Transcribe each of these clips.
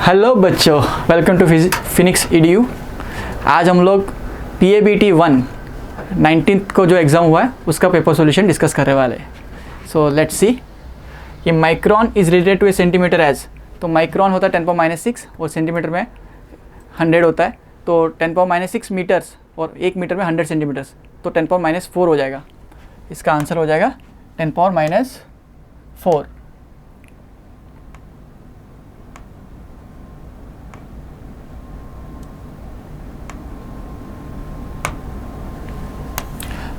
Hello बच्चों, welcome to Phoenix EDU। आज हम लोग PABT 1 19th को जो एग्ज़ाम हुआ है उसका पेपर सॉल्यूशन डिस्कस करने वाले हैं। सो लेट्स सी कि micron is related to a centimetre as. तो माइक्रोन होता है 10⁻⁶ और सेंटीमीटर में 100 होता है। तो 10⁻�6 मीटर्स और 1 मीटर में 100 सेंटीमीटर्स, तो 10⁻⁴ हो जाएगा। इसका आंसर हो जाएगा 10⁻⁴।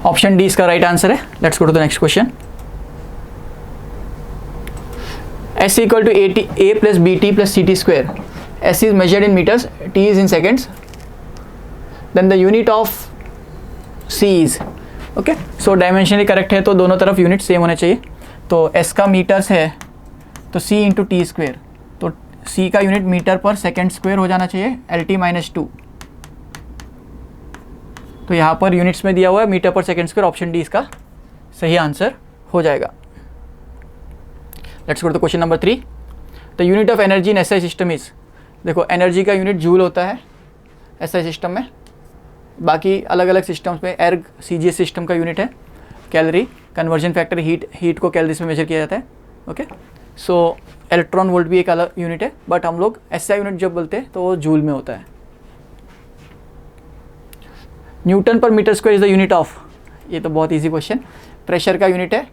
ऑप्शन डी इसका राइट आंसर है। Let's go to the next question. S equal to A plus BT plus CT square. S is measured in metres, T is in seconds, then the unit of C is okay. So dimensionally correct है तो दोनों तरफ unit same होने चाहिए। तो S का metres है तो C इंटू T स्क्वेयर, तो C का unit metre per second square हो जाना चाहिए, LT-2। तो यहाँ पर यूनिट्स में दिया हुआ है metre per second square. Option D इसका सही आंसर हो जाएगा। Let's go to question number 3। The unit of energy in SI system is. देखो एनर्जी का यूनिट जूल होता है SI सिस्टम में, बाकी अलग अलग सिस्टम्स में एर्ग CGS सिस्टम का यूनिट है कैलोरी। कन्वर्जन फैक्टर हीट को कैलोरीज में मेजर किया जाता है ओके। सो इलेक्ट्रॉन वोल्ट भी एक अलग यूनिट है, बट हम लोग SI यूनिट जब बोलते हैं तो वो जूल में होता है। Newton per metre square is the unit of. ये तो बहुत इजी क्वेश्चन, प्रेशर का यूनिट है।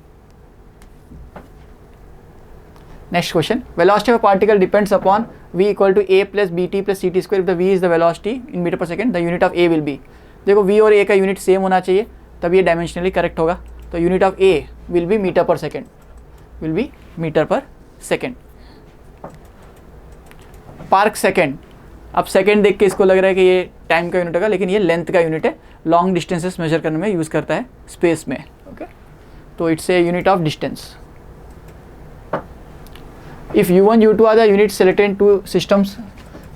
Next question, velocity of particle depends upon V equal to A plus BT plus CT square. If the V is the velocity in metre per second, the unit of A will be. देखो V और A का unit same होना चाहिए तब ये dimensionally correct होगा। तो unit of A will B metre per second, will be metre per second. Park second, अब सेकेंड देख के इसको लग रहा है कि ये टाइम का यूनिट होगा, लेकिन ये लेंथ का यूनिट है। लॉन्ग डिस्टेंसेस मेजर करने में यूज़ करता है स्पेस में ओके। तो it's a unit of distance. If U1 U2 are the unit selected in two systems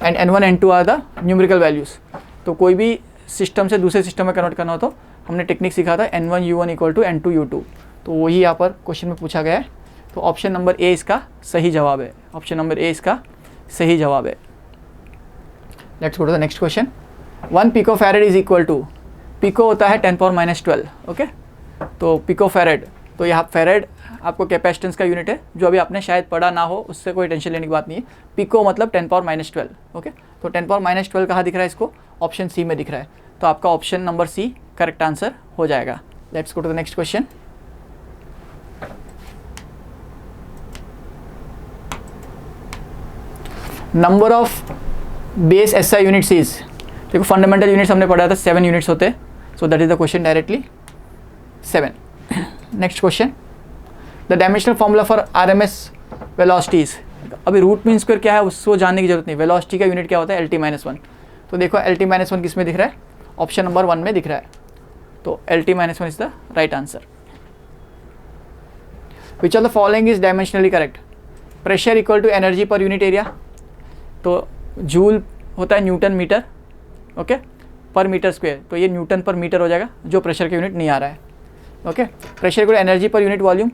and N1 N2 are the numerical values. तो कोई भी सिस्टम से दूसरे सिस्टम में कन्वर्ट करना हो तो हमने टेक्निक सीखा था N1 U1 equal to N2 U2। तो वही यहाँ पर क्वेश्चन में पूछा गया है। तो ऑप्शन नंबर A इसका सही जवाब है। ऑप्शन नंबर A इसका सही जवाब है। Let's go to the next question. 1 picofarad is equal to, pico होता है 10⁻⁻12 ओके। तो पिकोफैरेड, तो यहाँ फेरेड आपको कैपेसिटेंस का यूनिट है, जो अभी आपने शायद पढ़ा ना हो, उससे कोई टेंशन लेने की बात नहीं है। पिको मतलब 10⁻⁻12 ओके। तो 10⁻⁻12 कहाँ दिख रहा है इसको? ऑप्शन सी में दिख रहा है। तो आपका option number C correct answer हो जाएगा। Let's go to the next question. Number of base SI units is. देखो फंडामेंटल यूनिट्स हमने पढ़ा था 7 यूनिट्स होते हैं। So that is the question directly 7। Next question, the dimensional formula for RMS velocities. अभी root mean square क्या है उसको जानने की जरूरत नहीं। वेलोसिटी का यूनिट क्या होता है? LT-1। तो देखो LT-1 किस में दिख रहा है? ऑप्शन नंबर 1 में दिख रहा है। तो LT-1 is the right answer. Which of the following is dimensionally correct? Pressure equal to energy per unit area. तो जूल होता है newton metre okay per metre square, तो ये न्यूटन पर मीटर हो जाएगा, जो प्रेशर का यूनिट नहीं आ रहा है ओके। प्रेशर को एनर्जी पर यूनिट वॉल्यूम,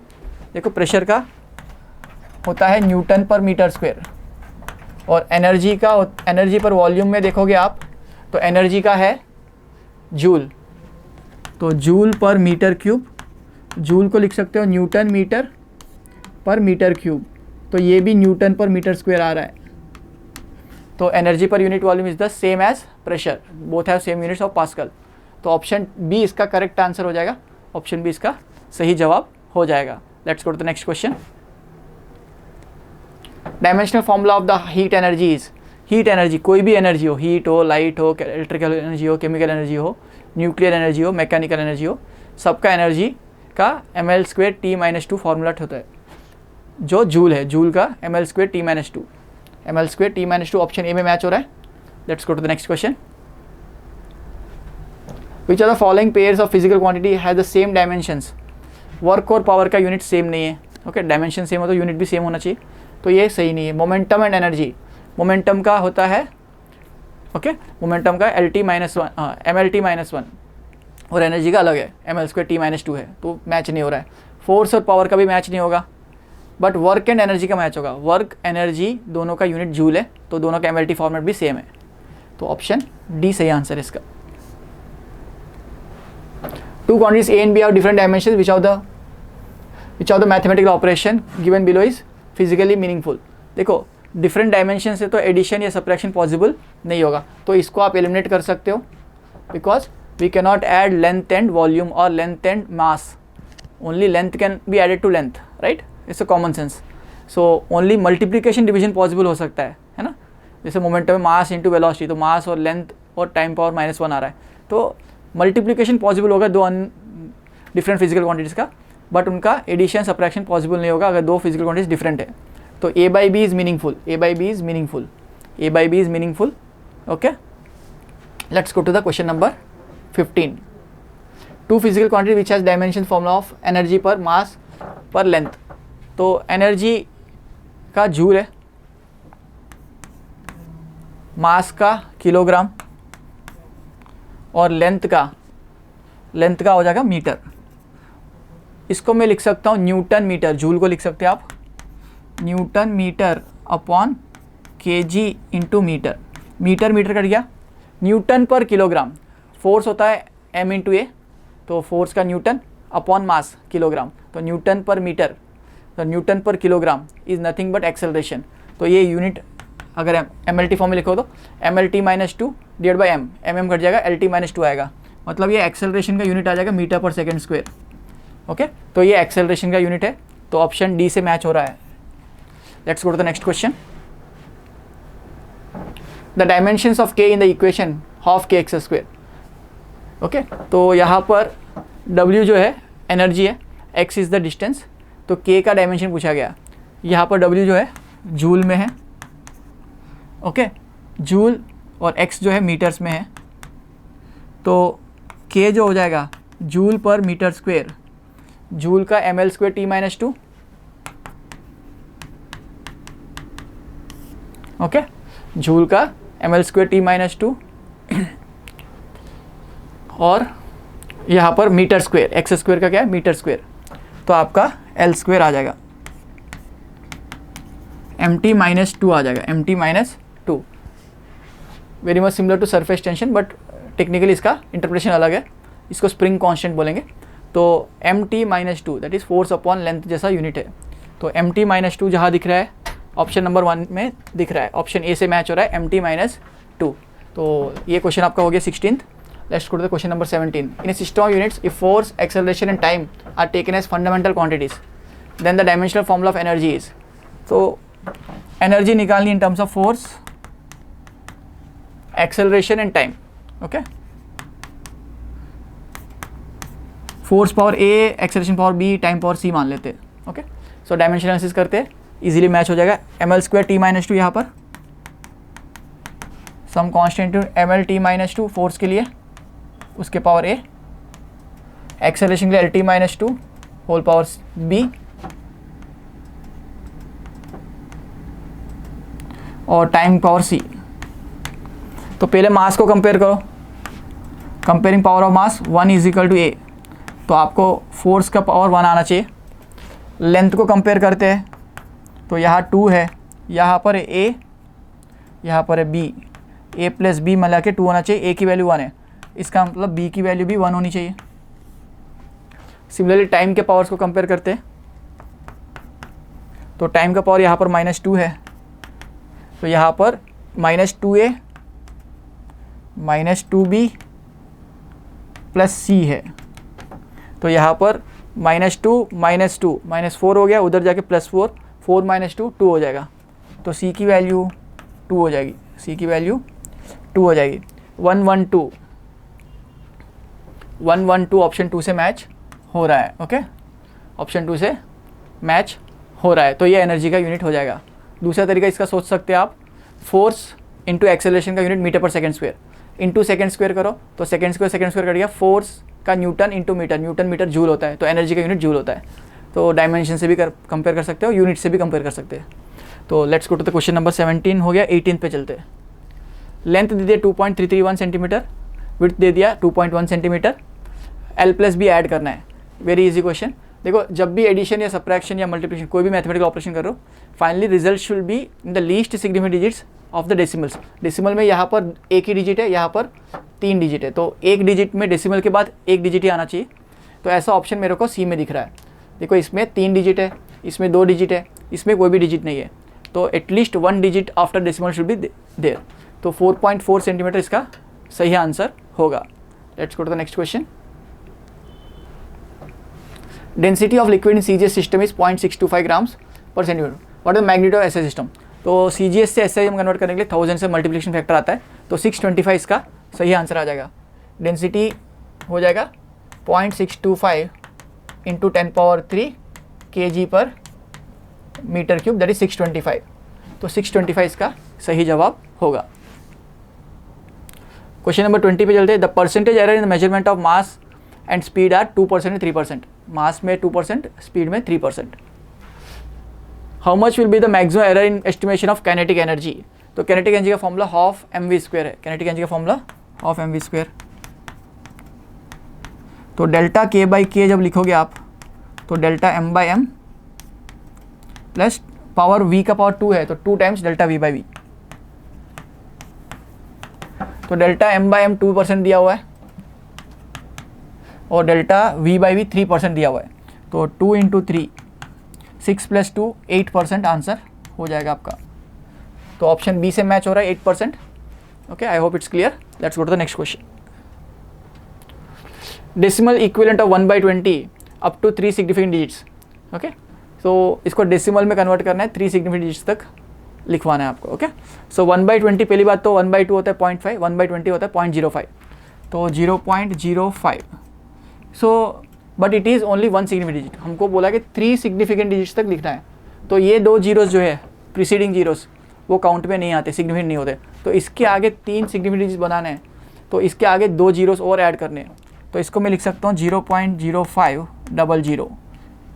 देखो प्रेशर का होता है न्यूटन पर मीटर स्क्वायर, और एनर्जी पर वॉल्यूम में देखोगे आप तो एनर्जी का है जूल। तो जूल पर मीटर क्यूब, जूल को लिख सकते हो न्यूटन मीटर पर मीटर क्यूब, तो ये भी न्यूटन पर मीटर स्क्वायर आ रहा है। तो energy per unit volume is the same as pressure, both have same units of pascal. तो ऑप्शन बी इसका करेक्ट आंसर हो जाएगा। ऑप्शन बी इसका सही जवाब हो जाएगा। Let's go to the next question. Dimensional formula of the heat energy is. Heat energy, कोई भी एनर्जी हो, हीट हो, लाइट हो, इलेक्ट्रिकल एनर्जी हो, केमिकल एनर्जी हो, न्यूक्लियर एनर्जी हो, मैकेनिकल एनर्जी हो, सबका एनर्जी का ml² T-2 फॉर्मूला होता है। जो जूल है, जूल का ml² T-2, ml² T-2 option A में मैच हो रहा है। Let's go to the next question. Which are the following pairs of physical quantity has the same dimensions. Work और पावर का यूनिट सेम नहीं है ओके। डायमेंशन सेम हो तो यूनिट भी सेम होना चाहिए, तो ये सही नहीं है। मोमेंटम एंड एनर्जी, मोमेंटम का होता है ओके, मोमेंटम का MLT-1 और एनर्जी का अलग है, ml² T-2 है, तो मैच नहीं हो रहा है। फोर्स और पावर का भी मैच नहीं होगा। बट वर्क एंड एनर्जी का मैच होगा, वर्क एनर्जी दोनों का यूनिट जूल है, तो दोनों का MLT फॉर्मेट भी सेम है, तो ऑप्शन डी सही आंसर है इसका। Two quantities A and B have different dimension, which of the mathematical operation given below is physically meaningful. देखो डिफरेंट डायमेंशन से तो एडिशन या सब्ट्रैक्शन पॉसिबल नहीं होगा, तो इसको आप एलिमिनेट कर सकते हो, because we can not add length and volume और length and mass, only length can be added to length, right, it's a common sense. So only multiplication division possible हो सकता है ना, जैसे मोमेंटम में मास इंटू वेलोसिटी, तो मास और length और टाइम पावर -1 आ रहा है, तो मल्टीप्लिकेशन पॉसिबल होगा दो डिफरेंट फिजिकल क्वांटिटीज़ का, बट उनका एडिशन सब्ट्रैक्शन पॉसिबल नहीं होगा अगर दो फिजिकल क्वांटिटीज डिफरेंट है। तो A by B is meaningful, A by B is meaningful, A by B is meaningful. Okay, let's go to the question number 15। Two physical quantity which has dimension formula of energy per mass पर length. तो energy का joule है, मास का kilogram, और length का हो जाएगा metre. इसको मैं लिख सकता हूँ न्यूटन मीटर, जूल को लिख सकते हैं आप newton metre upon kg into metre. Metre cut गया, न्यूटन पर किलोग्राम, फोर्स होता है m इंटू ए, तो फोर्स का न्यूटन अपॉन मास किलोग्राम, तो न्यूटन पर मीटर, तो newton per kilogram is nothing but acceleration. तो ये यूनिट अगर MLT फॉर्म में लिखो तो MLT -2 divide by m, mm cut जाएगा, LT -2 आएगा, मतलब ये एक्सेलरेशन का यूनिट आ जाएगा metre per second square. Okay, तो ये एक्सेलरेशन का यूनिट है, तो ऑप्शन डी से मैच हो रहा है। Let's go to the next question. The dimensions of k in the equation half kx²। Okay, तो यहाँ पर w जो है एनर्जी है, x इज़ द डिस्टेंस, तो k का डायमेंशन पूछा गया। यहाँ पर w जो है जूल में है, ओके, जूल, और x जो है मीटर्स में है, तो k जो हो जाएगा जूल पर मीटर स्क्वेयर, जूल का ml² T-2, ओके, जूल का ml² T-2, और यहाँ पर मीटर स्क्वेयर, x² का क्या है मीटर स्क्वेयर, तो आपका L² आ जाएगा, MT -2 आ जाएगा, MT -2। Very much similar to surface tension, but technically इसका इंटरप्रिटेशन अलग है, इसको स्प्रिंग कांस्टेंट बोलेंगे। तो MT -2 that is force upon length जैसा यूनिट है, तो MT -2 जहाँ दिख रहा है ऑप्शन नंबर 1 में दिख रहा है, ऑप्शन ए से मैच हो रहा है MT -2। तो ये क्वेश्चन आपका हो गया 16th। Let's go to the question number 17। In a system of units if force, acceleration and time are taken as fundamental quantities, then the dimensional formula of energy is. तो energy निकालनी in terms of force, acceleration and time. Okay, force power A, acceleration power B, time power C मान लेते हैं। Okay, so dimension analysis करते हैं, easily match हो जाएगा। ml² T-2 यहाँ पर some constant ml T-2 force के लिए, उसके पावर A, एक्सेलरेशन के लिए LT-2 होल पावर B, और टाइम पावर C। तो पहले मास को कंपेयर करो, comparing power of mass 1 = A, तो आपको फोर्स का पावर 1 आना चाहिए। लेंथ को कंपेयर करते हैं, तो यहाँ 2 है, यहाँ पर है A, यहाँ पर है B, A + B मिला के 2 होना चाहिए, A की वैल्यू 1 है, इसका मतलब B की वैल्यू भी 1 होनी चाहिए। सिमिलरली टाइम के पावर्स को कंपेयर करते हैं, तो टाइम का पावर यहाँ पर -2 है, तो यहाँ पर -2A -2B + C है, तो यहाँ पर -2 -2 -4 हो गया, उधर जाके +4, 4 -2 2 हो जाएगा, तो C की वैल्यू 2 हो जाएगी, C की वैल्यू 2 हो जाएगी। 112 ऑप्शन 2 से मैच हो रहा है। ओके, ऑप्शन 2 से मैच हो रहा है, तो ये एनर्जी का यूनिट हो जाएगा। दूसरा तरीका इसका सोच सकते हैं आप, फोर्स इंटू एक्सेलरेशन का unit metre per second square, into second square करो, तो सेकेंड स्क्वायर कट गया, फोर्स का newton into metre, newton metre joule होता है, तो एनर्जी का यूनिट जूल होता है। तो डायमेंशन से भी कंपेयर कर सकते हो, यूनिट से भी कंपेयर कर सकते हैं। तो let's go to the question number 17 हो गया। 18 पे चलते हैं। लेंथ दे दिया 2.331 सेंटीमीटर, विड्थ दे दिया 2.1 सेंटीमीटर, L + B ऐड करना है। Very easy question. देखो जब भी एडिशन या सब्ट्रैक्शन या मल्टीप्लिकेशन कोई भी मैथमेटिकल ऑपरेशन कर रहे हो, finally result should be in the least significant digits of the decimals. Decimal में यहाँ पर एक ही डिजिट है, यहाँ पर 3 डिजिट है, तो एक डिजिट में डेसिमल के बाद एक डिजिट ही आना चाहिए। तो ऐसा ऑप्शन मेरे को सी में दिख रहा है। देखो इसमें 3 डिजिट है, इसमें 2 डिजिट है, इसमें कोई भी डिजिट नहीं है, तो at least 1 digit after decimal should be there. तो 4.4 सेंटीमीटर इसका सही आंसर होगा। Let's go to the next question. Density of liquid in CGS system is 0.625 grams per centimetre. What is the magnitude of SI system? तो CGS से SI हम convert करने के लिए 1000 से मल्टीप्लिकेशन फैक्टर आता है, तो 625 इसका सही आंसर आ जाएगा। डेंसिटी हो जाएगा 0.625 इंटू 10³ kg पर मीटर क्यूब, दैट इज 625। तो 625 इसका सही जवाब होगा। क्वेश्चन नंबर 20 पे चलते हैं। The percentage error in the measurement of mass and speed are 2% and 3%। Mass में 2%, स्पीड में 3%। How much will be the maximum error in estimation of kinetic energy? तो काइनेटिक एनर्जी का फॉर्मूला हाफ mv² है। Kinetic energy का formula half mv²। तो delta k/k जब लिखोगे आप, तो delta m/m plus power v का पावर 2 है, तो 2 टाइम्स डेल्टा v/v। तो डेल्टा m/m 2% दिया हुआ है और डेल्टा v/v 3% दिया हुआ है, तो 2 × 3 6 + 2 8% आंसर हो जाएगा आपका। तो ऑप्शन बी से मैच हो रहा है 8%। Okay, I hope it's clear. Let's go to the next question. Decimal equivalent of 1/20 up to 3 significant digits. Okay, तो इसको डेसिमल में कन्वर्ट करना है, 3 सिग्निफिकेंट डिजिट्स तक लिखवाना है आपको। ओके, सो 1/20 पहली बात तो 1/2 होता है 0.5, 1/20 होता है 0.05, तो 0.05। So but it is only 1 significant digit. हमको बोला कि 3 सिग्निफिकेंट डिजिट्स तक लिखना है, तो ये 2 जीरोस जो है प्रीसीडिंग जीरोस वो काउंट में नहीं आते, सिग्निफिकेंट नहीं होते। तो इसके आगे 3 सिग्निफिकेंट डिजिट्स बनाने हैं, तो इसके आगे 2 जीरोस और ऐड करने हैं। तो इसको मैं लिख सकता हूँ 0.0500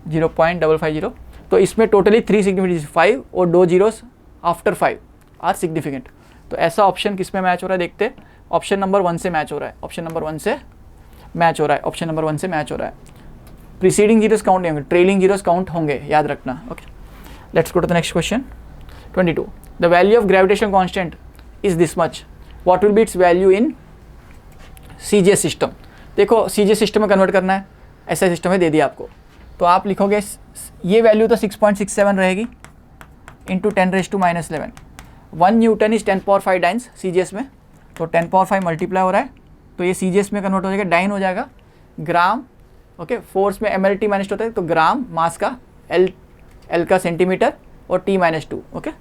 0.550। तो इसमें टोटली 3 सिग्निफिकेंट डिजिट 5 और 2 जीरोस आफ्टर 5 आर सिग्निफिकेंट। तो ऐसा ऑप्शन किस में मैच हो रहा है देखते हैं। ऑप्शन नंबर 1 से मैच हो रहा है, ऑप्शन नंबर 1 से मैच हो रहा है, ऑप्शन नंबर 1 से मैच हो रहा है। प्रीसीडिंग जीरोस काउंट नहीं होंगे, ट्रेलिंग जीरोस काउंट होंगे, याद रखना। Okay, let's go to the next question. 22 the value of gravitation constant is this much, what will be its value in CGS system? देखो CGS सिस्टम में convert करना है, ऐसा सिस्टम में दे दिया आपको, तो आप लिखोगे ये वैल्यू तो 6.67 रहेगी into 10⁻⁻11। 1 Newton is 10⁵ dance CGS में, तो 10⁵ मल्टीप्लाई हो रहा है, तो ये CGS में कन्वर्ट हो जाएगा, डाइन हो जाएगा ग्राम। ओके, फोर्स में mLT -2 होता है, तो ग्राम मास का L का सेंटीमीटर और T-2। Okay,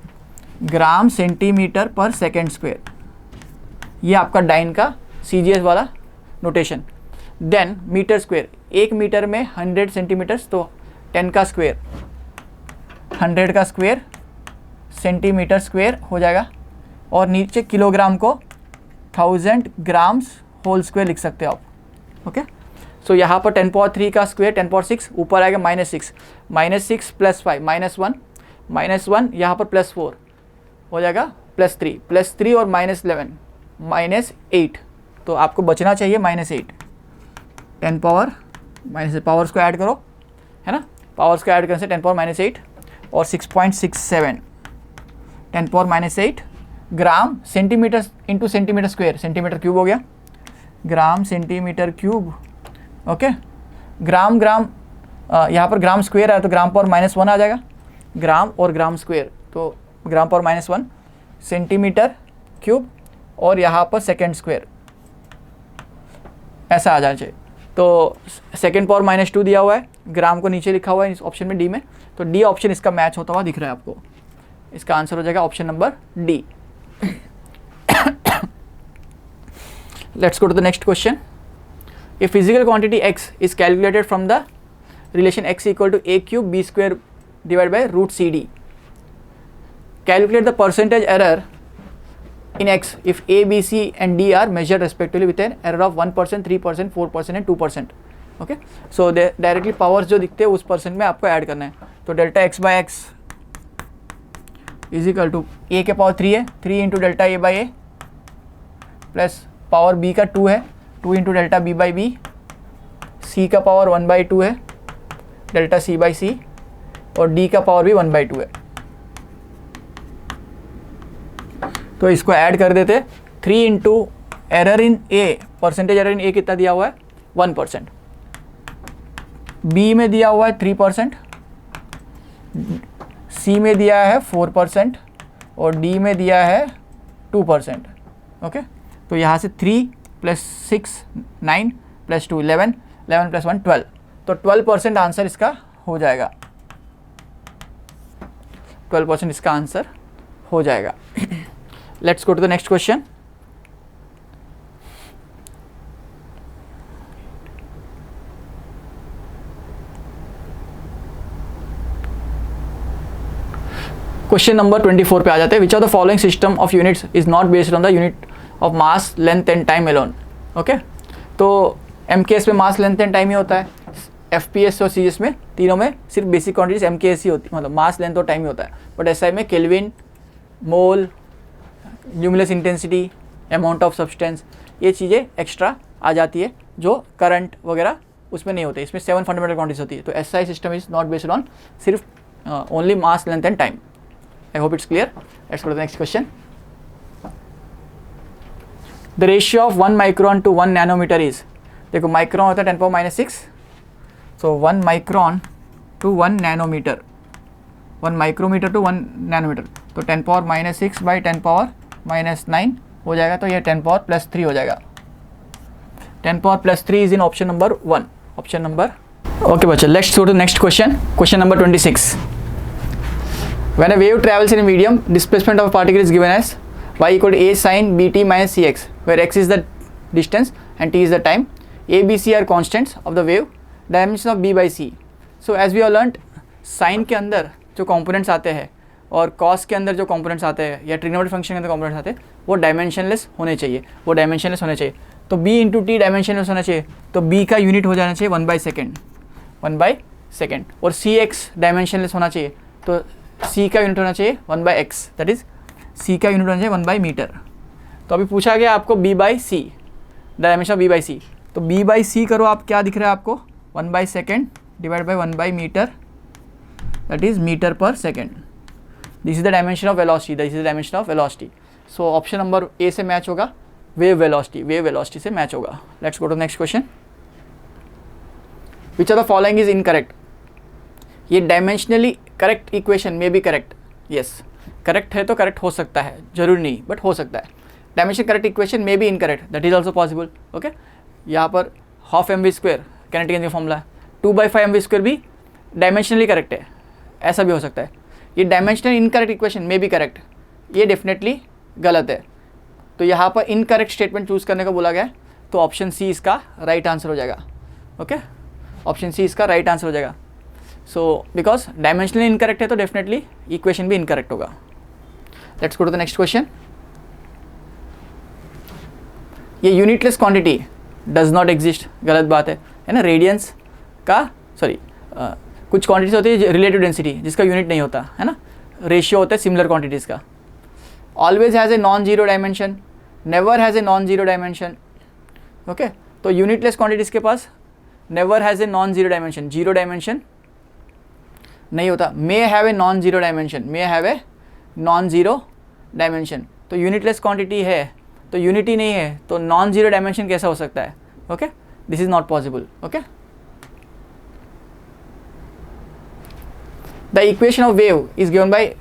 gram centimetre per second square, ये आपका डाइन का CGS वाला notation. Then metre square, 1 metre में 100 सेंटीमीटर्स, तो 10 का स्क्वेयर 100 का स्क्वेयर सेंटीमीटर स्क्वेयर हो जाएगा, और नीचे किलोग्राम को 1000 ग्राम्स होल स्क्वेयर लिख सकते हो आप। ओके, सो यहाँ पर 10⁻³ का स्क्वेयर 10⁻⁶, ऊपर आएगा -6 + 5 -1 यहाँ पर +4 हो जाएगा +3 और -11 -8, तो आपको बचना चाहिए -8। 10 पावर पावर्स को ऐड करो, है ना, पावर्स को ऐड करने से 10⁻⁸ और 6.67 10⁻⁸ gram centimetre into centimetre square, centimetre cube हो गया, ग्राम सेंटीमीटर क्यूब। ओके, ग्राम यहाँ पर ग्राम स्क्वेयर है, तो ग्राम पावर -1 आ जाएगा, ग्राम और ग्राम स्क्वेयर, तो ग्राम पावर -1 सेंटीमीटर क्यूब, और यहाँ पर सेकेंड स्क्वेयर, ऐसा आ जाना चाहिए। तो सेकेंड पावर -2 दिया हुआ है, ग्राम को नीचे लिखा हुआ है इस ऑप्शन में डी में, तो डी ऑप्शन इसका मैच होता हुआ दिख रहा है आपको। इसका आंसर हो जाएगा option number D. Let's go to the next question. A physical quantity x is calculated from the relation x = a³ b² / √CD. Calculate the percentage error in x if a, b, c and d are measured respectively with an error of 1%, 3%, 4% and 2%. Okay, so directly powers जो दिखते हैं उस percent में आपको add करना है। तो delta x/x is equal to a के पावर 3 है, 3 × delta a/a plus power b का 2 है, 2 × डेल्टा b/b, c का पावर 1/2 है, डेल्टा सी बाई सी, और डी का पावर भी 1/2 है। तो इसको ऐड कर देते, 3 into error in A, percentage error in A कितना दिया हुआ है 1%, बी में दिया हुआ है 3%, सी में दिया है 4% और डी में दिया है 2%। ओके, तो यहाँ से 3 + 6 9 + 2 11, 11 + 1 12, तो 12% आंसर इसका हो जाएगा, 12% इसका आंसर हो जाएगा। Let's go to the next question. Question number 24 पे आ जाते हैं। Which of the following system of units is not based on the unit of mass length and time alone. Okay, तो MKS में मास लेंथ एंड टाइम ही होता है, FPS और CS में तीनों में सिर्फ बेसिक क्वांटिटीज MKS ही होती है, मतलब मास लेंथ और टाइम ही होता है। बट SI में kelvin, mole, luminous intensity, amount of substance, ये चीज़ें एक्स्ट्रा आ जाती है जो करंट वगैरह उसमें नहीं होते। इसमें 7 फंडामेंटल क्वांटिटीज होती है। तो SI system is not based on सिर्फ only mass length and time. I hope it's clear. Let's go to the next question. The ratio of 1 micron to 1 nanometer is, देखो माइक्रोन होता है 10⁻⁻⁶, so 1 micron to 1 nanometer, 1 micrometer to 1 nanometer, तो 10⁻⁻⁶ by 10⁻⁻9 हो जाएगा। तो ये 10⁻+3 हो जाएगा। 10⁻+3 is in option number 1, option number। Okay बच्चा, let's go to the next question. Question number 26. When a wave travels in a medium, displacement of a particle is given as y = a sin bt minus cx, where x is the distance and t is the time. A, B, C are constants of the wave. Dimension of b by c. So as we have learnt, sin के अंदर जो components आते हैं और cos के अंदर जो components आते हैं या trigonometric function के अंदर components आते हैं वो dimensionless होने चाहिए, वो dimensionless होने चाहिए। तो b into t dimensionless होना चाहिए, तो b का यूनिट हो जाना चाहिए 1/second, 1/second, और cx dimensionless होना चाहिए, तो c का यूनिट होना चाहिए 1/x, दैट इज c का यूनिट होना चाहिए 1/मीटर। तो अभी पूछा गया आपको b/c, डायमेंशन ऑफ b/c, तो b/c करो आप, क्या दिख रहा है आपको 1/second डिवाइड बाय 1/मीटर, that is metre per second. This is the dimension of velocity, this is the dimension of velocity. So option number A से मैच होगा, वेव वेलोसिटी से मैच होगा। Let's go to next question. Which of the following is incorrect. ये dimensionally correct equation में भी correct, yes correct है तो correct हो सकता है, जरूरी नहीं बट हो सकता है। डायमेंशन करेक्ट इक्वेशन में भी incorrect, that is also possible. Okay, यहाँ पर ½ mv² काइनेटिक एनर्जी फॉर्मूला है, 2/5 mv² भी डायमेंशनली करेक्ट है, ऐसा भी हो सकता है। ये डायमेंशनल इनकरेक्ट इक्वेशन में भी करेक्ट, ये डेफिनेटली गलत है। तो यहाँ पर इनकरेक्ट स्टेटमेंट चूज़ करने को बोला गया है, तो ऑप्शन सी इसका राइट आंसर हो जाएगा। ओके, ऑप्शन सी इसका राइट आंसर हो जाएगा। सो बिकॉज डायमेंशनली इनकरेक्ट है तो डेफिनेटली इक्वेशन भी इनकरेक्ट होगा। Let's go to the next question. ये unitless quantity does not exist, गलत बात है ना। रेडियंस का कुछ क्वांटिटीज होती है रिलेटिव डेंसिटी जिसका यूनिट नहीं होता है ना, रेशियो होता है सिमिलर क्वांटिटीज़ का। Always has a non zero dimension, never has a non zero dimension. Okay, तो यूनिटलेस क्वांटिटीज़ के पास never has a non zero dimension, zero dimension नहीं होता। May have a non zero dimension, may have a non zero dimension. तो unitless quantity है तो unity नहीं है, तो नॉन जीरो डायमेंशन कैसा हो सकता है? Okay, this is not possible. Okay, the equation of wave is given by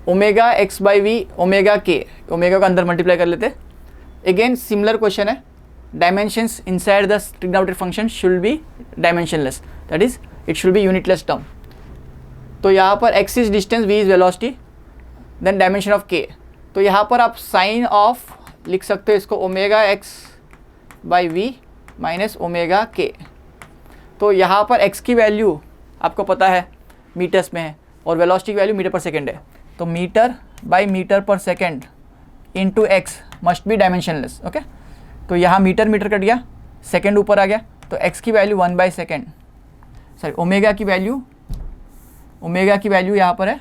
omega x by v omega k, ओमेगा का अंदर मल्टीप्लाई कर लेते। अगेन सिमिलर क्वेश्चन है, dimensions inside the trigonometric function should be dimensionless, that is it should be unitless term. तो यहाँ पर x is distance, v is velocity, then dimension of k। तो यहाँ पर आप साइन ऑफ लिख सकते हो इसको omega x by v minus omega k. तो यहाँ पर x की वैल्यू आपको पता है मीटर्स में है और वेलोसिटी की वैल्यू मीटर पर सेकेंड है, तो metre by metre per second into x must be dimensionless. Okay, तो यहाँ मीटर मीटर कट गया, सेकेंड ऊपर आ गया, तो x की वैल्यू 1/सेकेंड, सॉरी ओमेगा की वैल्यू यहाँ पर है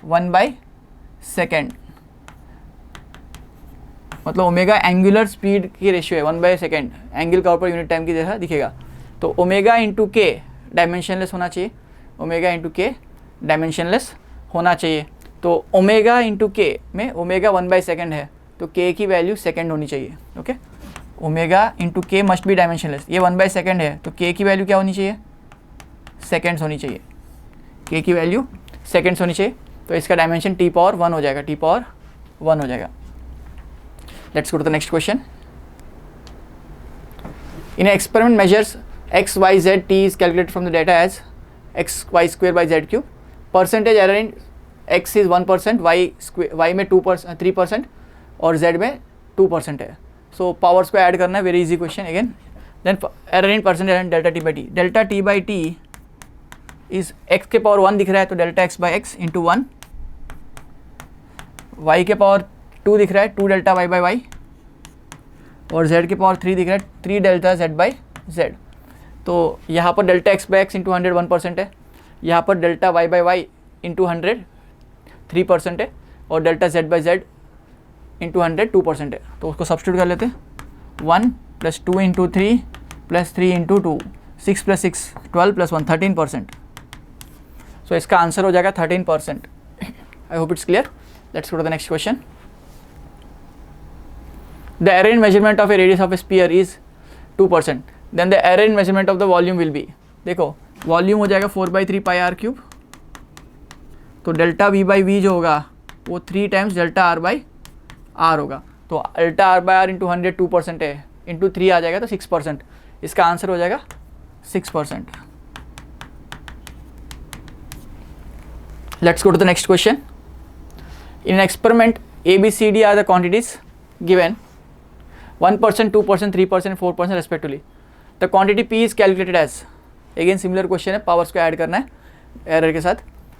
1/सेकेंड, मतलब ओमेगा एंगुलर स्पीड की रेशियो है 1/सेकेंड, एंगल का ऊपर यूनिट टाइम की जैसा दिखेगा। तो ओमेगा इंटू के डायमेंशनलेस होना चाहिए, ओमेगा इंटू के डायमेंशनलेस होना चाहिए। तो ओमेगा इंटू के में ओमेगा 1/2 है, तो के की वैल्यू सेकेंड होनी चाहिए। ओके, ओमेगा इंटू के मस्ट बी डायमेंशनलेस, ये 1/2 है, तो के की वैल्यू क्या होनी चाहिए, सेकेंड्स होनी चाहिए, के की वैल्यू सेकेंड्स होनी चाहिए। तो इसका डायमेंशन t पावर 1 हो जाएगा, t पावर 1 हो जाएगा। Let's go to the next question. In experiment measures x y z t is calculated from the data as x y square by z cube, percentage error in x is 1%, y में 3% और z में 2% है। सो powers को add करना है, very easy question again. Then error in percentage error delta T by T, delta T by T is x के power 1 दिख रहा है तो delta x by x into 1, y के पावर 2 दिख रहा है 2 डेल्टा y बाई वाई, और z के पावर 3 दिख रहा है 3 डेल्टा z बाई z। तो यहाँ पर delta x by x into 100 1% है, यहाँ पर delta y by y into 100 3% है, और delta z by z into 100 2% है। तो उसको सब्स्टिट्यूट कर लेते हैं, 1 plus 2 into 3 plus 3 into 2, 6 plus 6 12 plus 1 13%। So इसका आंसर हो जाएगा 13%। I hope it's clear. Let's go to the next question. The error in measurement of a radius of a sphere is 2%, then the error in measurement of the volume will be, देखो volume हो जाएगा 4/3 pi r cube, तो delta v by we जो होगा वो 3 times delta r by r होगा। तो delta r by r into 100 2% है, इंटू 3 आ जाएगा तो 6%। इसका आंसर हो जाएगा 6%। Let's go to the next question. In an experiment A B C D are the quantities given 1%, 2%, 3%, 4% respectively. The quantity P is calculated as, again similar question है, powers को add करना है error के साथ।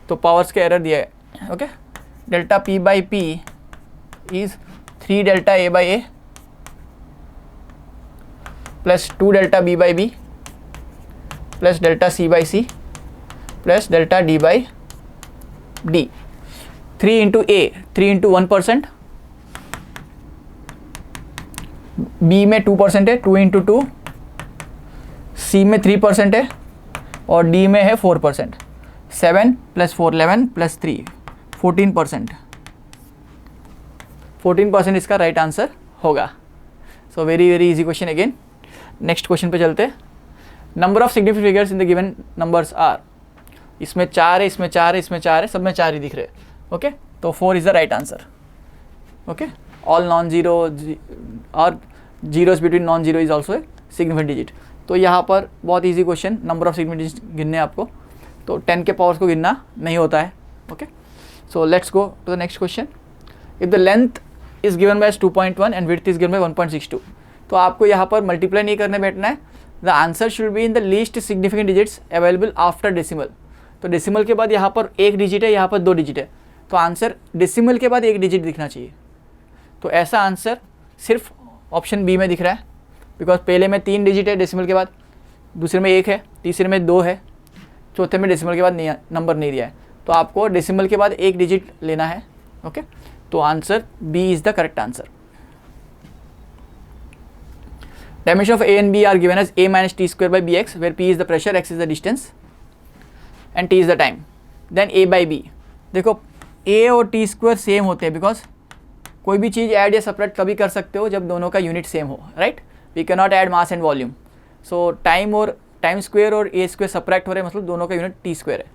तो powers के error दिया है, okay. Delta P by P is 3 delta A by A plus 2 delta B by B plus delta C by C plus delta D by D. 3 into A 3 into 1%, B में 2% है 2 into 2, सी में 3% है और D में है 4%। 7 plus 4 11 plus 3 14%। 14% इसका right answer होगा। So very very easy question again. Next question पे चलते हैं। Number of significant figures in the given numbers are, इसमें 4 है, इसमें 4 है, इसमें 4 है, सब में 4 ही दिख रहे हैं। ओके, तो 4 is the right answer. Okay, all non zero और zeros between non zero is also a significant digit. तो यहाँ पर बहुत easy question, number of significant digit गिनने आपको, तो 10 के पावर्स को गिनना नहीं होता है। Okay, so let's go to the next question. If the length is given by 2.1 and width is given by 1.62, तो आपको यहाँ पर मल्टीप्लाई नहीं करने बैठना है। The answer should be in the least significant digits available after decimal. तो decimal के बाद यहाँ पर 1 डिजिट है, यहाँ पर 2 डिजिट है, तो आंसर डेसिमल के बाद 1 डिजिट दिखना चाहिए। तो ऐसा आंसर सिर्फ ऑप्शन बी में दिख रहा है, बिकॉज पहले में 3 डिजिट है डेसिमल के बाद, दूसरे में 1 है, तीसरे में 2 है, चौथे में डेसिमल के बाद नंबर नहीं दिया है। तो आपको डेसिमल के बाद 1 डिजिट लेना है। ओके, तो answer B is the correct answer. Dimension of A and B are given as A minus T square by BX, where P is the pressure, X is the distance and T is the time. Then A by B, देखो A और T square same होते हैं, because कोई भी चीज़ add या separate कभी कर सकते हो जब दोनों का यूनिट सेम हो, right. We can not add mass and volume. So time square और ए स्क्वेयर सपरेक्ट हो रहे हैं, मतलब दोनों का यूनिट टी स्क्वेयर है।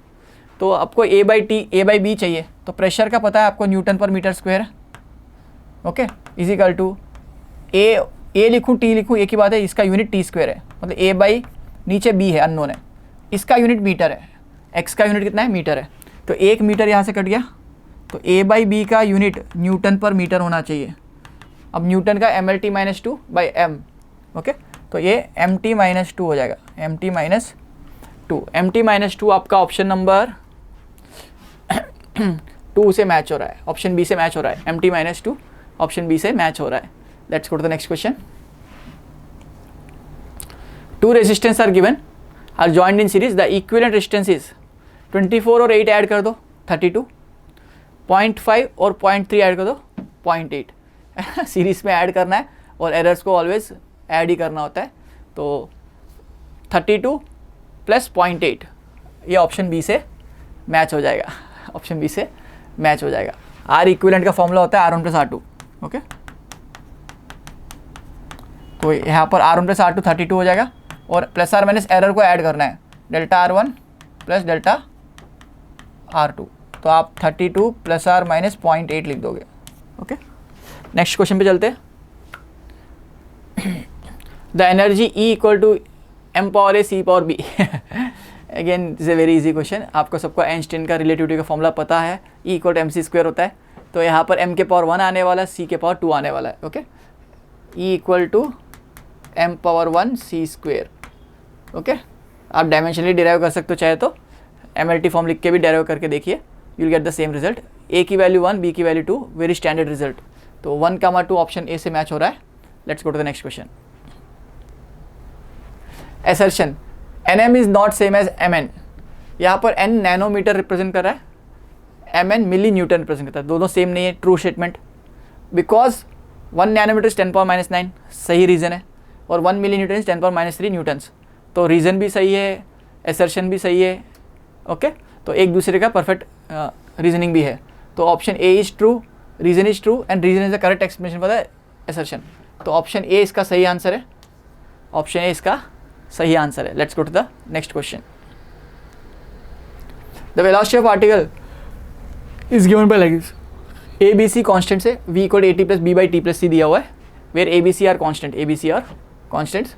तो आपको ए बाई बी चाहिए, तो प्रेशर का पता है आपको न्यूटन पर मीटर स्क्वेयर है। ओके, इजिकल टू ए लिखूँ टी लिखूँ एक ही बात है, इसका यूनिट टी स्क्वेयर है, मतलब ए बाई नीचे बी है अननोन है, इसका यूनिट मीटर है, एक्स का यूनिट कितना है मीटर है। तो 1 मीटर यहाँ से कट गया, तो ए बाई बी का यूनिट न्यूटन पर मीटर होना चाहिए। अब न्यूटन का M L T minus 2 by M. Okay, तो ये एम टी माइनस 2 हो जाएगा, M T minus 2। M T minus 2 आपका ऑप्शन नंबर 2 से मैच हो रहा है, ऑप्शन बी से मैच हो रहा है। M T minus 2 option B से मैच हो रहा है। Let's go to the next question. 2 resistance are given, are joined in series. The equivalent resistance is 24 और 8 ऐड कर दो 32, 0.5 और 0.3 ऐड कर दो 0.8। सीरीज में ऐड करना है और एरर्स को ऑलवेज ऐड ही करना होता है। तो 32 प्लस 0.8, ये ऑप्शन बी से मैच हो जाएगा, ऑप्शन बी से मैच हो जाएगा। आर इक्विवेलेंट का फॉर्मूला होता है R1 प्लस R2, ओके। तो यहाँ पर R1 प्लस R2 32 हो जाएगा, और प्लस आर माइनस एरर को ऐड करना है, delta R1 plus delta R2, तो आप 32 प्लस आर माइनस 0.8 लिख दोगे, ओके। नेक्स्ट क्वेश्चन पे चलते हैं। The energy E equal to m power A C power B again is a very easy question. आपको सबको आइंस्टाइन का रिलेटिविटी का फॉर्मूला पता है, E equal to MC square होता है। तो यहाँ पर m के पावर 1 आने वाला है, C के पावर 2 आने वाला है, okay. E equal to m power 1 C square, okay. आप डायमेंशनली डिराइव कर सकते हो, चाहे तो MLT फॉर्म लिख के भी डिराइव करके देखिए, you will get the same result. A की वैल्यू 1, B की वैल्यू 2, वेरी स्टैंडर्ड रिजल्ट। तो 1, 2 ऑप्शन A से मैच हो रहा है। Let's go to the next question. Assertion Nm is not same as Mn। यहाँ पर N नैनोमीटर रिप्रेजेंट कर रहा है, Mn मिली न्यूटन रिप्रेजेंट करता है, दोनों सेम नहीं है। True statement, because 1 nanometre is 10 power -9, सही रीज़न है, और 1 milli newton is 10 power -3 newtons. तो रीज़न भी सही है, एसर्शन भी सही है, ओके। तो एक दूसरे का परफेक्ट रीजनिंग भी है। तो option A is true, reason is true, and reason is the correct explanation for the assertion. तो ऑप्शन ए इसका सही आंसर है, ऑप्शन ए इसका सही आंसर है। Let's go to the next question. The velocity of particle is given by like this. A B C constants है, v equal A T plus B by T plus C दिया हुआ है, where A B C are constant, A B C are constants.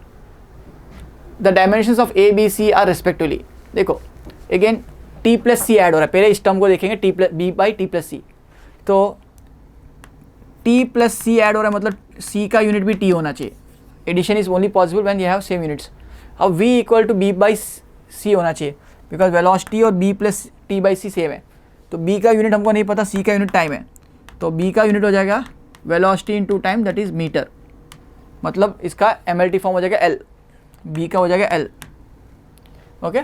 The dimensions of A B C are respectively. देखो again T plus C add हो रहा है, पहले इस term को देखेंगे, T plus B by T plus C. तो T plus C add हो रहा है, मतलब सी का यूनिट भी टी होना चाहिए। Addition is only possible when you have same units. अब v equal to B by C होना चाहिए, बिकॉज वेलोसिटी और b plus T by C same है। तो b का यूनिट हमको नहीं पता, c का यूनिट टाइम है, तो b का यूनिट हो जाएगा velocity into time, that is metre. मतलब इसका MLT फॉर्म हो जाएगा L, b का हो जाएगा L, ओके।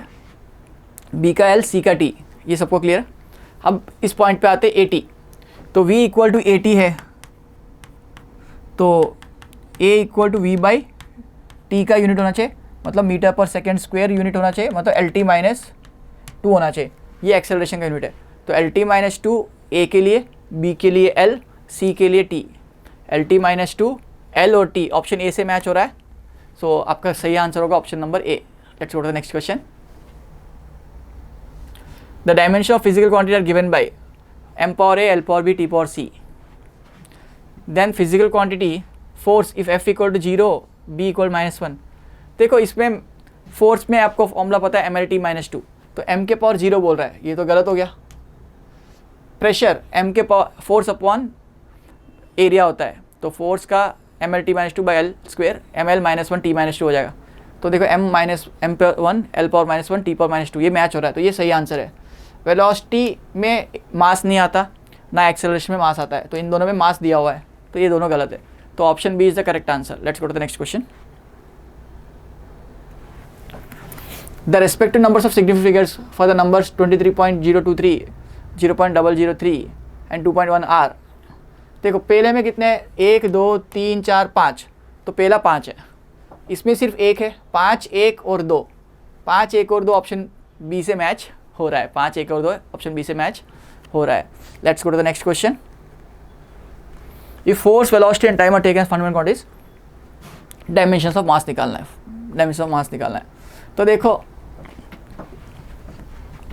b का L, c का t, ये सबको क्लियर है। अब इस पॉइंट पे आते हैं AT। तो v इक्वल टू AT है, तो a equal to v by T का यूनिट होना चाहिए, मतलब metre per second square unit होना चाहिए, मतलब LT - 2 होना चाहिए। ये एक्सेलरेशन का यूनिट है। तो LT - 2 A के लिए, B के लिए L, C के लिए T। LT - 2 L और T ऑप्शन A से मैच हो रहा है। सो आपका सही आंसर होगा option number A। Let's go to the next question. The dimension of physical quantity are given by m power A, L power B, T power C। Then physical quantity force if F equal to 0, B equal -1। देखो इसमें force में आपको formula पता है MLT - 2, तो m के power 0 बोल रहा है, ये तो गलत हो गया। प्रेशर m के पावर फोर्स अपॉन एरिया होता है, तो फोर्स का MLT - 2 by L square, ML - 1 T - 2 हो जाएगा। तो देखो m पर 1, L पावर -1, T पावर -2, ये मैच हो रहा है, तो ये सही आंसर है। वेलोसिटी में मास नहीं आता, ना एक्सेलरेशन में मास आता है, तो इन दोनों में मास दिया हुआ है, तो ये दोनों गलत है। तो option B is the correct answer. Let's go to the next question. The respective numbers of significant figures for the numbers 23.023, 0.003 and 2.1 are। देखो पहले में कितने, 1 2 3 4 5, तो पहला 5 है, इसमें सिर्फ 1 है, 5 1 और 2, 5 1 और 2 ऑप्शन बी से मैच हो रहा है, 5 1 और 2 ऑप्शन बी से मैच हो रहा है। Let's go to the next question. If force, velocity and time are taken as fundamental quantities, dimensions of mass निकालना है, डायमेंशन ऑफ मास निकालना है। तो देखो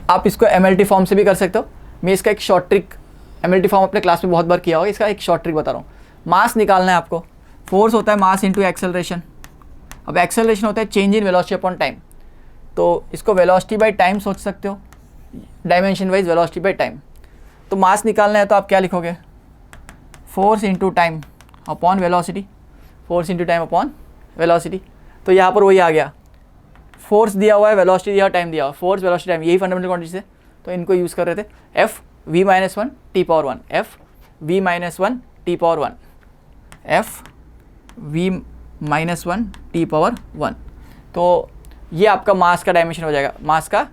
आप इसको MLT फॉर्म से भी कर सकते हो। मैं इसका एक शॉर्ट ट्रिक, MLT फॉर्म अपने क्लास में बहुत बार किया होगा, इसका एक शॉर्ट ट्रिक बता रहा हूँ। मास निकालना है आपको, फोर्स होता है मास इंटू एक्सेलरेशन। अब एक्सेलरेशन होता है change in velocity upon time, तो इसको वेलोसिटी बाई टाइम सोच सकते हो, dimension wise velocity by time. तो मास निकालना है तो आप क्या लिखोगे, force into time upon velocity, force into time upon velocity. तो यहाँ पर वही आ गया, फोर्स दिया हुआ है, वेलोसिटी दिया हुआ, टाइम दिया हुआ, फोर्स वेलोसिटी टाइम, यही फंडामेंटल क्वांटिटीज है, तो इनको यूज़ कर रहे थे। F v - 1 T power 1, F v - 1 T power 1, F v - 1 T power 1। तो ये आपका मास का डायमेंशन हो जाएगा। मास का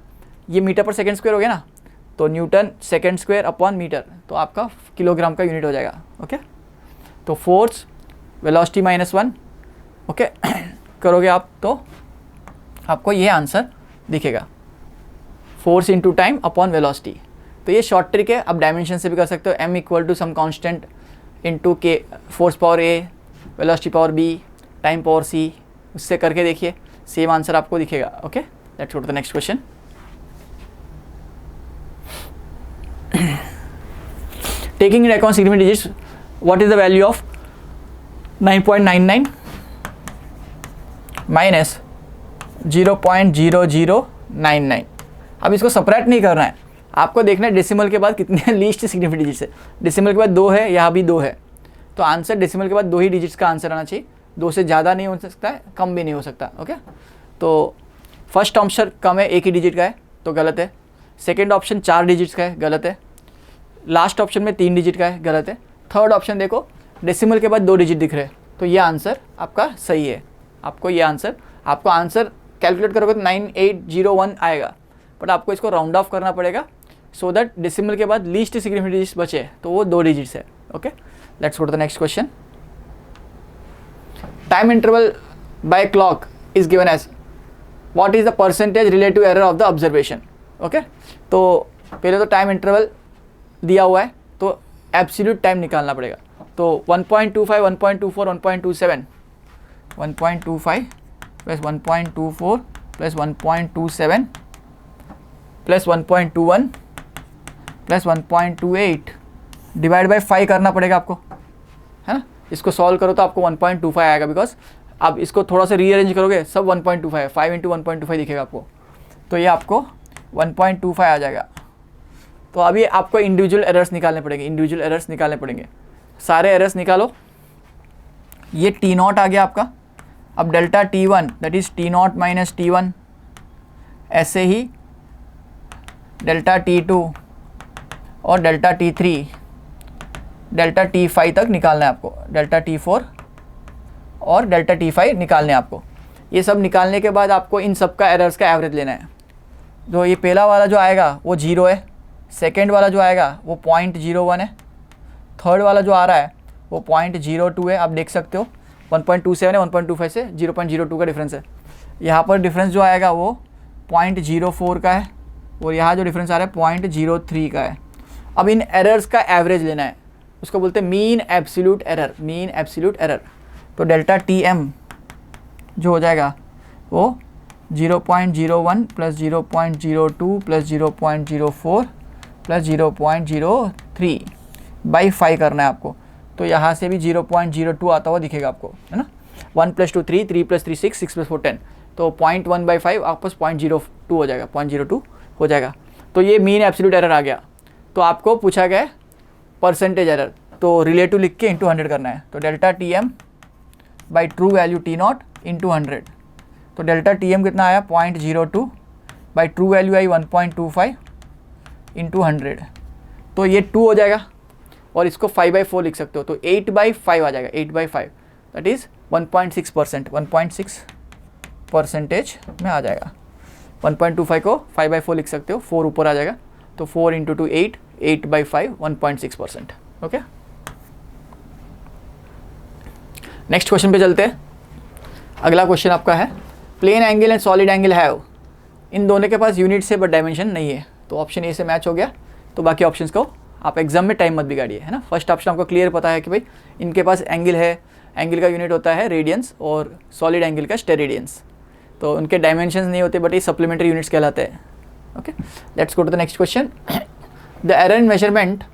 ये मीटर पर सेकेंड स्क्वायर हो गया ना, तो newton second square upon metre, तो आपका किलोग्राम का यूनिट हो जाएगा, ओके। तो फोर्स वेलोसिटी -1, ओके करोगे आप तो आपको ये आंसर दिखेगा, force into time upon velocity. तो ये शॉर्ट ट्रिक है, आप डायमेंशन से भी कर सकते हो, m equal to some constant into K, force power a, velocity power b, time power c, उससे करके देखिए, सेम आंसर आपको दिखेगा। Okay, let's go to the next question. Taking in account significant digits, what is the value of 9.99 minus 0.0099। अब इसको separate नहीं करना है, आपको देखना है डेसिमल के बाद कितने लीस्ट सिग्निफिकेंट डिजिट्स है। डेसिमल के बाद 2 है, यहाँ भी 2 है, तो आंसर डेसिमल के बाद 2 ही डिजिट्स का आंसर आना चाहिए, 2 से ज़्यादा नहीं हो सकता है, कम भी नहीं हो सकता। ओके, तो फर्स्ट ऑप्शन कम है, 1 ही डिजिट का है, तो गलत है। सेकेंड ऑप्शन 4 डिजिट्स का है, गलत है। लास्ट ऑप्शन में 3 डिजिट का है, गलत है। थर्ड ऑप्शन देखो, डेसिमल के बाद 2 डिजिट दिख रहे हैं, तो ये आंसर आपका सही है। आपको ये आंसर, आपको आंसर कैलकुलेट करोगे तो 9801 आएगा, बट आपको इसको राउंड ऑफ करना पड़ेगा सो दैट डेसिमल के बाद लीस्ट सिग्निफिकेंट डिजिट्स बचे, तो वो 2 डिजिट्स है। Okay, let's go to the next question. Time interval by clock is given as, what is the percentage relative error of the observation. Okay, तो पहले तो time interval दिया हुआ है, तो एब्सोल्यूट टाइम निकालना पड़ेगा। तो 1.25, 1.24, 1.27, 1.25 plus 1.24 plus 1.27 plus 1.21 plus 1.28 divide by 5 करना पड़ेगा आपको, है ना। इसको सॉल्व करो तो आपको 1.25 आएगा, बिकॉज आप इसको थोड़ा सा रीअरेंज करोगे सब 1.25 है, 5 इंटू 1.25 दिखेगा आपको, तो ये आपको 1.25 आ जाएगा। तो अभी आपको इंडिविजुअल एरर्स निकालने पड़ेंगे, इंडिविजुअल एरर्स निकालने पड़ेंगे, सारे एरर्स निकालो। ये T0 आ गया आपका। अब delta T1 that is T0 minus T1, ऐसे ही डेल्टा T2 और डेल्टा T3, डेल्टा T5 तक निकालना है आपको, डेल्टा T4 और डेल्टा T5 निकालने हैं आपको। ये सब निकालने के बाद आपको इन सब का एरर्स का एवरेज लेना है। तो ये पहला वाला जो आएगा वो 0 है, सेकेंड वाला जो आएगा वो 0.01 है, थर्ड वाला जो आ रहा है वो 0.02 है। आप देख सकते हो 1.27 है, 1.25 से 0.02 का डिफरेंस है। यहाँ पर डिफरेंस जो आएगा वो 0.04 का है, और यहाँ जो डिफरेंस आ रहा है 0.03 का है। अब इन एरर्स का एवरेज लेना है, उसको बोलते हैं mean absolute error, mean absolute error. तो डेल्टा TM जो हो जाएगा वो 0.01 प्लस 0.02 प्लस 0.04 प्लस 0.03 बाई 5 करना है आपको। तो यहाँ से भी 0.02 आता हुआ दिखेगा आपको, है ना। 1 + 2 3, 3 + 3 6, 6 + 4 10, तो 0.1/5 आपस 0.02 हो जाएगा, 0.02 हो जाएगा। तो ये मीन एब्सोल्यूट एरर आ गया। तो आपको पूछा गया परसेंटेज एरर, तो रिलेटिव लिख के इंटू 100 करना है। तो delta TM by true value T0 into 100, तो डेल्टा TM कितना आया 0.02 by true value I 1.25 into 100, तो ये 2 हो जाएगा। और इसको 5/4 लिख सकते हो, तो 8/5 आ जाएगा, 8/5 दैट इज़ 1.6%, 1.6% में आ जाएगा। 1.25 को 5/4 लिख सकते हो, 4 ऊपर आ जाएगा, तो 4 इंटू 2 8, 8/5 1.6%। ओके, नेक्स्ट क्वेश्चन पे चलते हैं। अगला क्वेश्चन आपका है plane angle and solid angle have, इन दोनों के पास यूनिट से बट डायमेंशन नहीं है। तो ऑप्शन ए से मैच हो गया, तो बाकी ऑप्शंस को आप एग्जाम में टाइम मत बिगाड़िए, है ना। फर्स्ट ऑप्शन आपको क्लियर पता है कि भाई इनके पास एंगल है, एंगल का यूनिट होता है रेडियंस और सॉलिड एंगल का स्टेरेडियंस, तो उनके डायमेंशंस नहीं होते बट ये सप्लीमेंट्री यूनिट्स कहलाते हैं। Okay, let's go to the next question. The error in measurement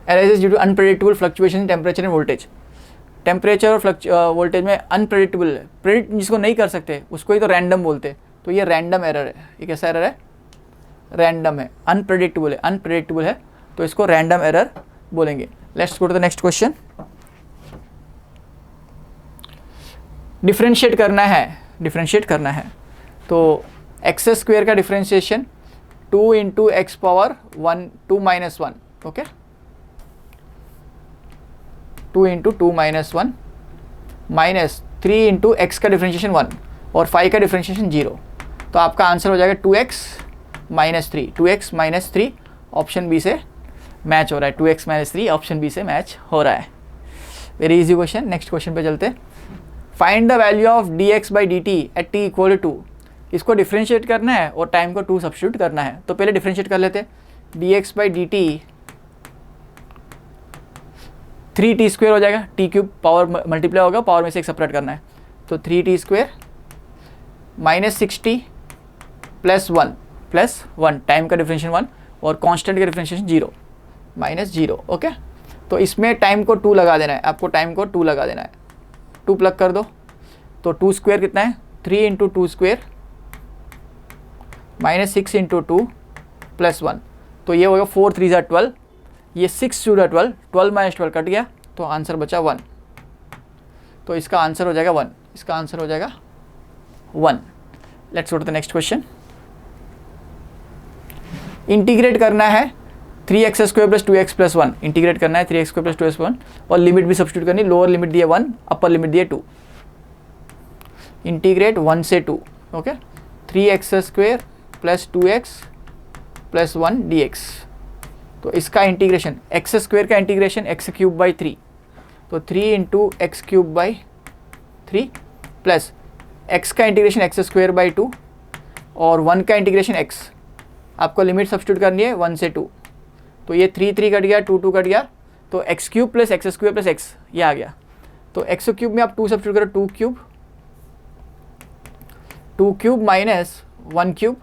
arises due to unpredictable fluctuation in temperature and voltage. Temperature और वोल्टेज में अनप्रेडिक्टेबल है, प्रेडिक्ट जिसको नहीं कर सकते उसको ही तो रैंडम बोलते हैं। तो ये रैंडम एरर है। ये कैसा एरर है? रैंडम है, अनप्रेडिक्टेबल है, अनप्रेडिक्टेबल है, तो इसको रैंडम एरर बोलेंगे। Let's go to the next question. Differentiate करना है, डिफरेंशिएट करना है, तो एक्स स्क्वेयर का differentiation 2 into X power 1 2 minus 1, okay, 2 into 2 minus 1 minus 3 into X का डिफरेंशिएशन 1 और 5 का डिफरेंशिएशन 0, तो आपका आंसर हो जाएगा 2x minus 3, 2x minus 3 option B से मैच हो रहा है, 2x माइनस 3 ऑप्शन बी से मैच हो रहा है। Very easy question. Next question पे चलते हैं। Find the value of dx by dt at t equal to इसको डिफ्रेंशिएट करना है और टाइम को 2 सब्स्टिट्यूट करना है। तो पहले डिफ्रेंशिएट कर लेते हैं, dx by D T 3t² हो जाएगा, t³ पावर मल्टीप्लाई होगा, पावर में से एक सेपरेट करना है, तो 3t² minus 6t plus 1 time का डिफरेंशिएशन 1 और कांस्टेंट का डिफरेंशिएशन 0 माइनस 0। ओके, तो इसमें टाइम को 2 लगा देना है, आपको टाइम को 2 लगा देना है, 2 प्लग कर दो, तो 2² कितना है 3 इंटू 2² माइनस 6 इंटू 2 प्लस 1, तो ये होगा 4 3 ज़ा 12, ये 6 2 12, 12 माइनस 12 कट गया, तो आंसर बचा 1। तो इसका आंसर हो जाएगा 1, इसका आंसर हो जाएगा 1। Let's go to the next question. Integrate करना है 3x² plus 2x plus 1, integrate करना है 3x² प्लस 2x 1 और लिमिट भी सब्स्टिट्यूट करनी, लोअर लिमिट दिए 1, अपर लिमिट दिए 2, इंटीग्रेट 1 से 2। Okay, 3x² plus 2x plus 1 dx, तो इसका इंटीग्रेशन x² का इंटीग्रेशन x³ बाई 3, तो 3 into x³ by 3 plus x का इंटीग्रेशन x² बाई 2 और 1 का इंटीग्रेशन x, आपको लिमिट सब्स्टिट्यूट करनी है 1 से 2, तो ये 3 3 कट गया, 2 2 कट गया, तो x³ plus x² plus x ये आ गया, तो x³ में आप 2 सब्स्टिट्यूट करो, 2 cube minus 1 cube,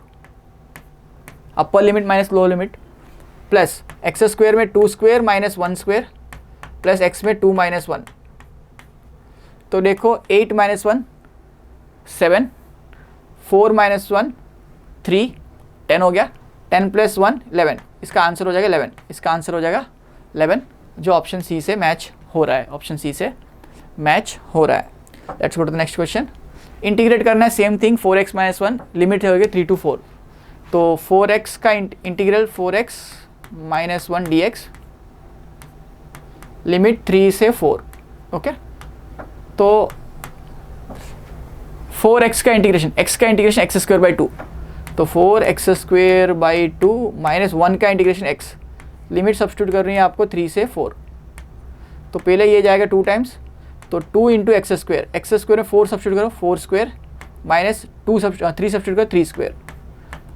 upper limit minus lower limit, plus x² में 2² माइनस 1² प्लस x में 2 माइनस 1, तो देखो 8 माइनस 1 7, 4 माइनस 1 3, 10 हो गया, 10 प्लस 1 11, इसका आंसर हो जाएगा 11, इसका आंसर हो जाएगा 11, जो ऑप्शन सी से मैच हो रहा है, ऑप्शन सी से मैच हो रहा है। Let's go to the next question. Integrate करना है same thing, 4x minus 1, limit है होगी 3 to 4, तो 4x का integral 4x minus 1 dx, limit 3 से 4। ओके, तो 4x का इंटीग्रेशन, x का इंटीग्रेशन x² बाई 2, तो 4x² बाई 2 माइनस 1 का इंटीग्रेशन x, लिमिट सब्स्टिट्यूट करनी है आपको 3 से 4, तो पहले ये जाएगा 2 टाइम्स, तो 2 इंटू x² में 4 सब्स्टिट्यूट करो, 4² माइनस 3 सब्स्टिट्यूट करो 3²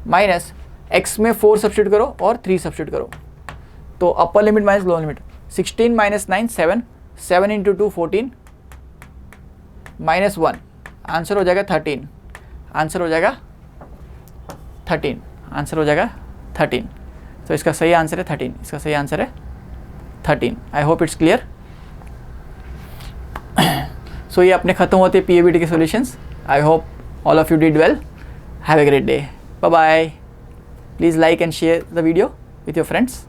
माइनस x में 4 सब्स्टिट्यूट करो और 3 सब्स्टिट्यूट करो, तो upper limit minus lower limit, 16 minus 9 7, 7 into 2 14 minus 1, answer हो जाएगा 13, आंसर हो जाएगा 13, आंसर हो जाएगा 13, तो इसका सही आंसर है 13, इसका सही आंसर है 13। I hope it's clear. So ये अपने खत्म होते PABT के solutions. I hope all of you did well. Have a great day, bye bye. Please like and share the video with your friends.